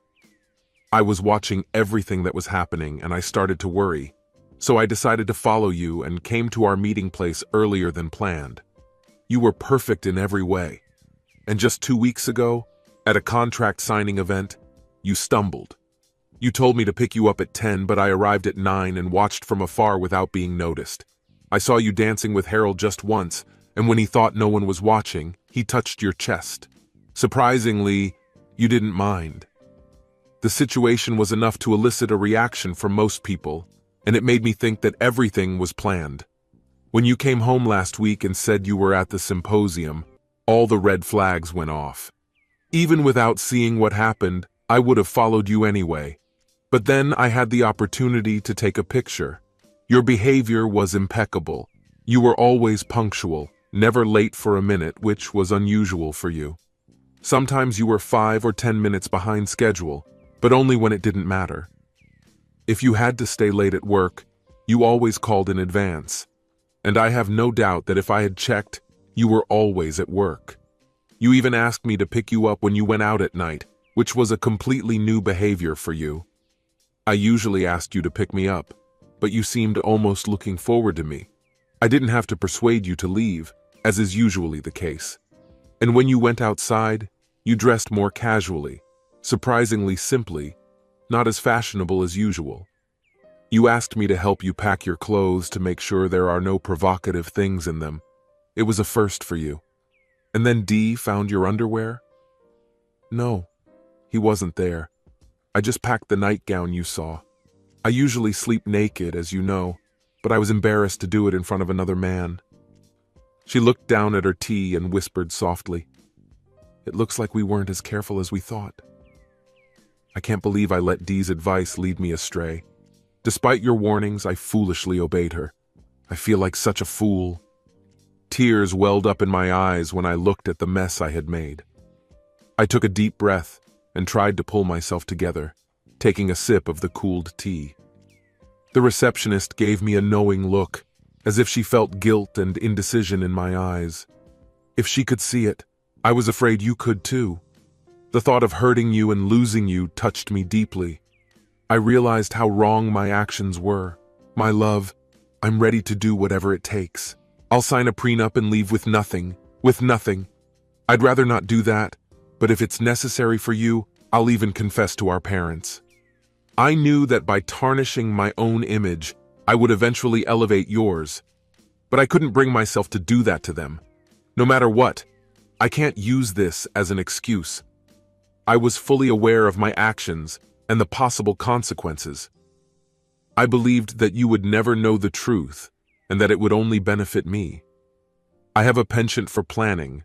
I was watching everything that was happening and I started to worry. So I decided to follow you and came to our meeting place earlier than planned. You were perfect in every way. And just 2 weeks ago, at a contract signing event, you stumbled. You told me to pick you up at 10, but I arrived at 9 and watched from afar without being noticed. I saw you dancing with Harold just once, and when he thought no one was watching, he touched your chest. Surprisingly, you didn't mind. The situation was enough to elicit a reaction from most people, and it made me think that everything was planned. When you came home last week and said you were at the symposium, all the red flags went off. Even without seeing what happened, I would have followed you anyway. But then I had the opportunity to take a picture. Your behavior was impeccable. You were always punctual, never late for a minute, which was unusual for you. Sometimes you were 5 or 10 minutes behind schedule, but only when it didn't matter. If you had to stay late at work, you always called in advance. And I have no doubt that if I had checked, you were always at work. You even asked me to pick you up when you went out at night, which was a completely new behavior for you. I usually asked you to pick me up, but you seemed almost looking forward to me. I didn't have to persuade you to leave, as is usually the case. And when you went outside, you dressed more casually, surprisingly simply, not as fashionable as usual. You asked me to help you pack your clothes to make sure there are no provocative things in them. It was a first for you. And then Dee found your underwear? No, he wasn't there. I just packed the nightgown you saw. I usually sleep naked, as you know, but I was embarrassed to do it in front of another man. She looked down at her tea and whispered softly, "It looks like we weren't as careful as we thought." I can't believe I let Dee's advice lead me astray. Despite your warnings, I foolishly obeyed her. I feel like such a fool. Tears welled up in my eyes when I looked at the mess I had made. I took a deep breath and tried to pull myself together, taking a sip of the cooled tea. The receptionist gave me a knowing look, as if she felt guilt and indecision in my eyes. If she could see it, I was afraid you could too. The thought of hurting you and losing you touched me deeply. I realized how wrong my actions were. My love, I'm ready to do whatever it takes. I'll sign a prenup and leave with nothing. With nothing. I'd rather not do that, but if it's necessary for you, I'll even confess to our parents. I knew that by tarnishing my own image, I would eventually elevate yours, but I couldn't bring myself to do that to them. No matter what, I can't use this as an excuse. I was fully aware of my actions and the possible consequences. I believed that you would never know the truth and that it would only benefit me. I have a penchant for planning,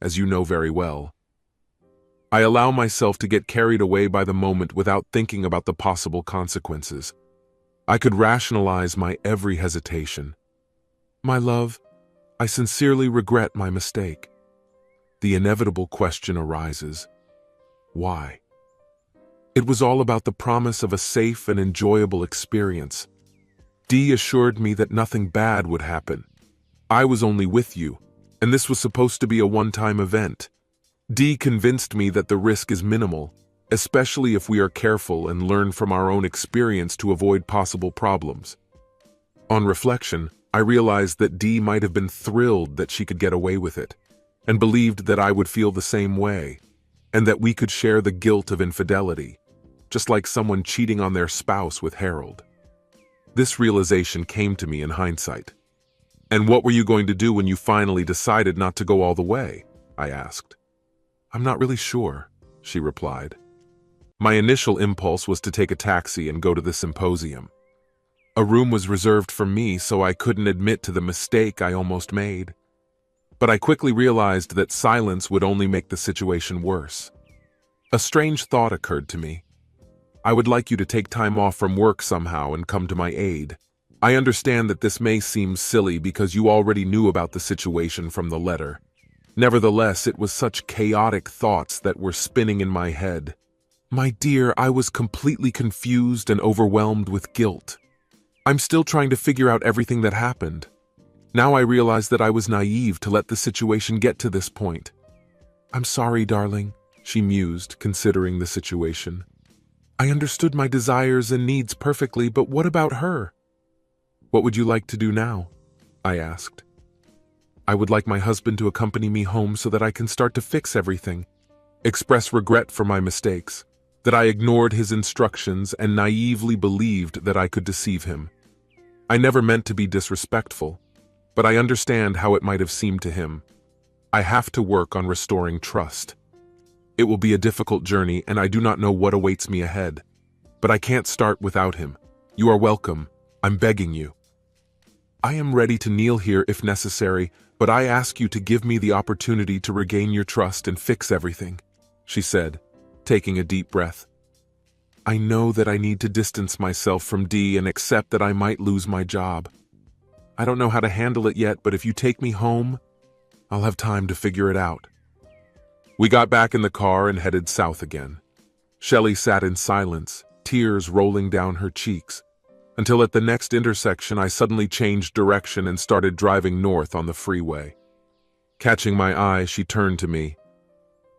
as you know very well. I allow myself to get carried away by the moment without thinking about the possible consequences. I could rationalize my every hesitation. My love, I sincerely regret my mistake. The inevitable question arises. Why? It was all about the promise of a safe and enjoyable experience. Dee assured me that nothing bad would happen. I was only with you, and this was supposed to be a one-time event. Dee convinced me that the risk is minimal, especially if we are careful and learn from our own experience to avoid possible problems. On reflection, I realized that Dee might have been thrilled that she could get away with it, and believed that I would feel the same way, and that we could share the guilt of infidelity, just like someone cheating on their spouse with Harold. This realization came to me in hindsight. "And what were you going to do when you finally decided not to go all the way?" I asked. "I'm not really sure," she replied. My initial impulse was to take a taxi and go to the symposium. A room was reserved for me, so I couldn't admit to the mistake I almost made. But I quickly realized that silence would only make the situation worse. A strange thought occurred to me. I would like you to take time off from work somehow and come to my aid. I understand that this may seem silly because you already knew about the situation from the letter. Nevertheless, it was such chaotic thoughts that were spinning in my head. My dear, I was completely confused and overwhelmed with guilt. I'm still trying to figure out everything that happened. Now I realize that I was naive to let the situation get to this point. "I'm sorry, darling," she mused, considering the situation. I understood my desires and needs perfectly, but what about her? What would you like to do now? I asked. I would like my husband to accompany me home so that I can start to fix everything, express regret for my mistakes, that I ignored his instructions and naively believed that I could deceive him. I never meant to be disrespectful, but I understand how it might have seemed to him. I have to work on restoring trust. It will be a difficult journey, and I do not know what awaits me ahead. But I can't start without him. You are welcome. I'm begging you. I am ready to kneel here if necessary, but I ask you to give me the opportunity to regain your trust and fix everything, she said, taking a deep breath. I know that I need to distance myself from Dee and accept that I might lose my job. I don't know how to handle it yet, but if you take me home, I'll have time to figure it out. We got back in the car and headed south again. Shelley sat in silence, tears rolling down her cheeks, until at the next intersection I suddenly changed direction and started driving north on the freeway. Catching my eye, she turned to me.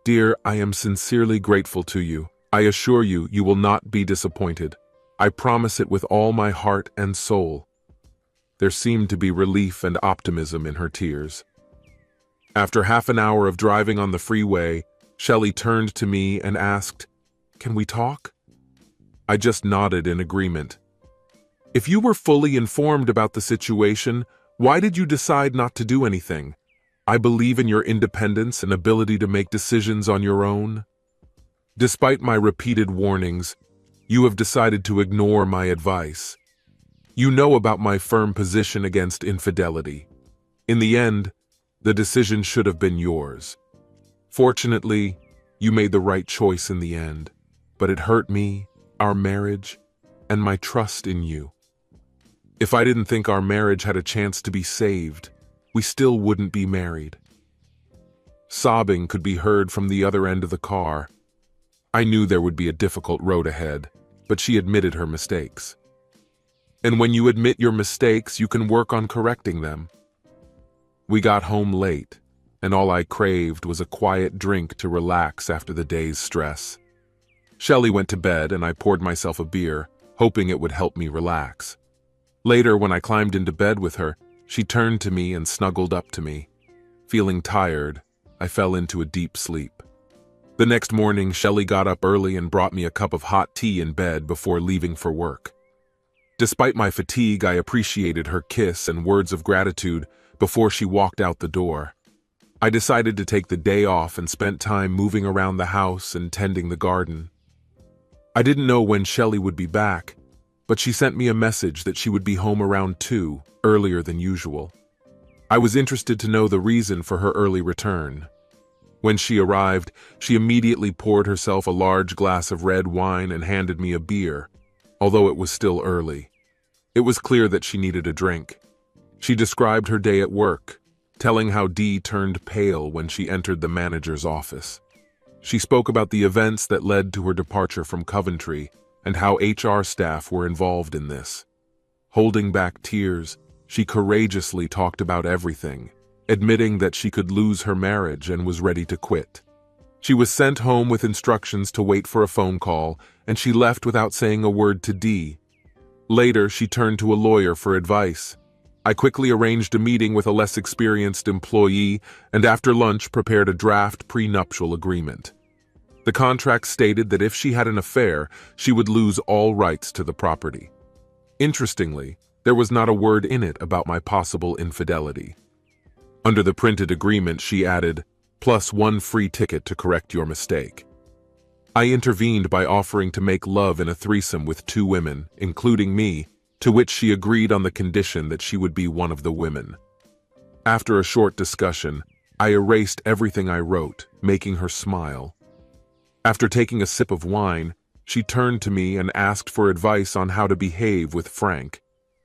Dear, I am sincerely grateful to you. I assure you, you will not be disappointed. I promise it with all my heart and soul. There seemed to be relief and optimism in her tears. After half an hour of driving on the freeway, Shelley turned to me and asked, Can we talk? I just nodded in agreement. If you were fully informed about the situation, why did you decide not to do anything? I believe in your independence and ability to make decisions on your own. Despite my repeated warnings, you have decided to ignore my advice. You know about my firm position against infidelity. In the end, the decision should have been yours. Fortunately, you made the right choice in the end, but it hurt me, our marriage, and my trust in you. If I didn't think our marriage had a chance to be saved, we still wouldn't be married. Sobbing could be heard from the other end of the car. I knew there would be a difficult road ahead, but she admitted her mistakes. And when you admit your mistakes, you can work on correcting them. We got home late, and all I craved was a quiet drink to relax after the day's stress. Shelley went to bed, and I poured myself a beer, hoping it would help me relax. Later, when I climbed into bed with her, she turned to me and snuggled up to me. Feeling tired, I fell into a deep sleep. The next morning, Shelley got up early and brought me a cup of hot tea in bed before leaving for work. Despite my fatigue, I appreciated her kiss and words of gratitude before she walked out the door. I decided to take the day off and spent time moving around the house and tending the garden. I didn't know when Shelley would be back, but she sent me a message that she would be home around 2, earlier than usual. I was interested to know the reason for her early return. When she arrived, she immediately poured herself a large glass of red wine and handed me a beer, although it was still early. It was clear that she needed a drink. She described her day at work, telling how Dee turned pale when she entered the manager's office. She spoke about the events that led to her departure from Coventry and how HR staff were involved in this. Holding back tears, she courageously talked about everything, admitting that she could lose her marriage and was ready to quit. She was sent home with instructions to wait for a phone call, and she left without saying a word to Dee. Later, she turned to a lawyer for advice. I quickly arranged a meeting with a less experienced employee and after lunch prepared a draft prenuptial agreement. The contract stated that if she had an affair, she would lose all rights to the property. Interestingly, there was not a word in it about my possible infidelity. Under the printed agreement, she added, plus 1 free ticket to correct your mistake. I intervened by offering to make love in a threesome with 2 women, including me, to which she agreed on the condition that she would be one of the women. After a short discussion, I erased everything I wrote, making her smile. After taking a sip of wine, she turned to me and asked for advice on how to behave with Frank,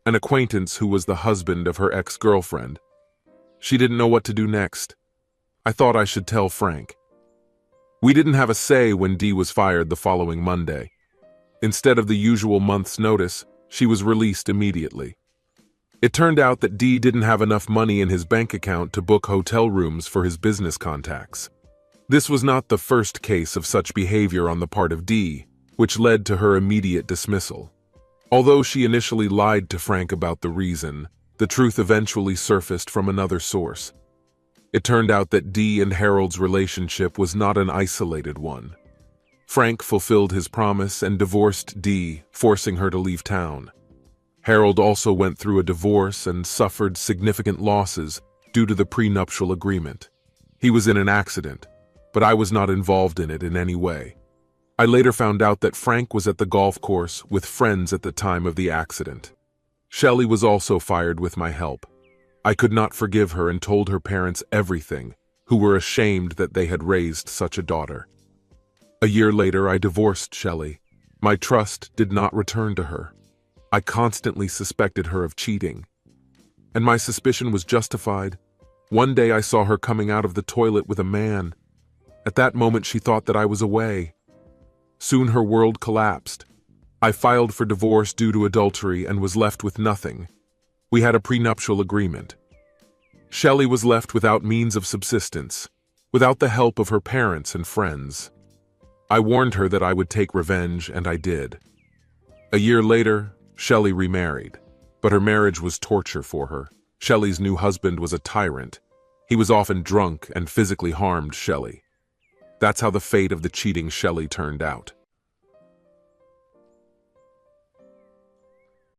an acquaintance who was the husband of her ex-girlfriend. She didn't know what to do next. I thought I should tell Frank. We didn't have a say when Dee was fired the following Monday. Instead of the usual month's notice, she was released immediately. It turned out that Dee didn't have enough money in his bank account to book hotel rooms for his business contacts. This was not the first case of such behavior on the part of Dee, which led to her immediate dismissal. Although she initially lied to Frank about the reason, the truth eventually surfaced from another source. It turned out that Dee and Harold's relationship was not an isolated one. Frank fulfilled his promise and divorced Dee, forcing her to leave town. Harold also went through a divorce and suffered significant losses due to the prenuptial agreement. He was in an accident, but I was not involved in it in any way. I later found out that Frank was at the golf course with friends at the time of the accident. Shelley was also fired with my help. I could not forgive her and told her parents everything, who were ashamed that they had raised such a daughter. A year later, I divorced Shelley. My trust did not return to her. I constantly suspected her of cheating, and my suspicion was justified. One day I saw her coming out of the toilet with a man. At that moment she thought that I was away. Soon her world collapsed. I filed for divorce due to adultery and was left with nothing. We had a prenuptial agreement. Shelley was left without means of subsistence, without the help of her parents and friends. I warned her that I would take revenge, and I did. A year later, Shelley remarried, but her marriage was torture for her. Shelley's new husband was a tyrant. He was often drunk and physically harmed Shelley. That's how the fate of the cheating Shelley turned out.